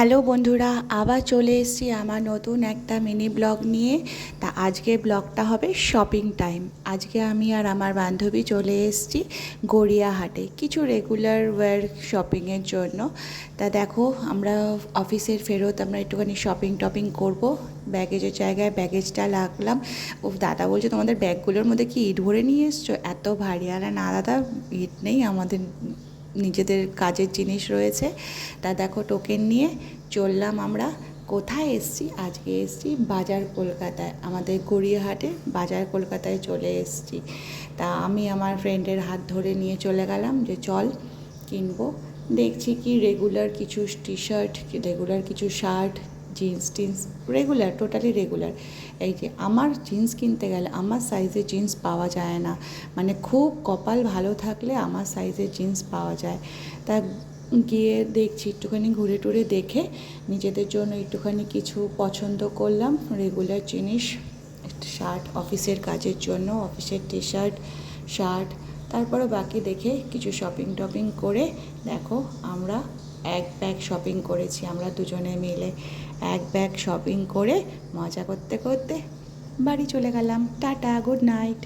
Hello বন্ধুরা, আবার চলে এসেছি আমার নতুন একটা মিনি ব্লগ নিয়ে। তা আজকে ব্লগটা হবে শপিং টাইম। আজকে আমি আর আমার বান্ধবী চলে এসেছি গড়িয়াহাটে কিছু রেগুলার ওয়্যার শপিংয়ের জন্য। তা দেখো, আমরা অফিসের ফেরত আমরা একটুখানি শপিং করব। ব্যাগেজের জায়গায় ব্যাগেজটা রাখলাম। ও দাদা বলছে, তোমাদের ব্যাগগুলোর মধ্যে কি ইট ভরে নিয়ে এসছো? এত ভারী। আর না দাদা, ইট নেই, আমাদের নিজেদের কাজের জিনিস রয়েছে। তা দেখো, টোকেন নিয়ে চললাম আমরা। কোথায় এসছি? আজকে এসছি বাজার কলকাতায়, আমাদের গড়িয়াহাটে বাজার কলকাতায় চলে এসছি। তা আমি আমার ফ্রেন্ডের হাত ধরে নিয়ে চলে গেলাম যে চল কিনবো। দেখছি কি রেগুলার কিছু টি শার্ট, রেগুলার কিছু shirt, jeans টিন্স, regular, totally regular. এই যে আমার জিন্স কিনতে গেলে আমার সাইজের জিন্স পাওয়া যায় না, মানে খুব কপাল ভালো থাকলে আমার সাইজের জিন্স পাওয়া যায়। তা গিয়ে দেখছি, একটুখানি ঘুরে টুরে দেখে নিজেদের জন্য একটুখানি কিছু পছন্দ করলাম রেগুলার জিনিস, শার্ট, অফিসের কাজের জন্য অফিসের টি শার্ট। তারপরে বাকি দেখে কিছু শপিং করে দেখো আমরা এক ব্যাগ শপিং করেছি, আমরা দুজনে মিলে এক ব্যাগ শপিং করে মজা করতে করতে বাড়ি চলে গেলাম। Tata, good night.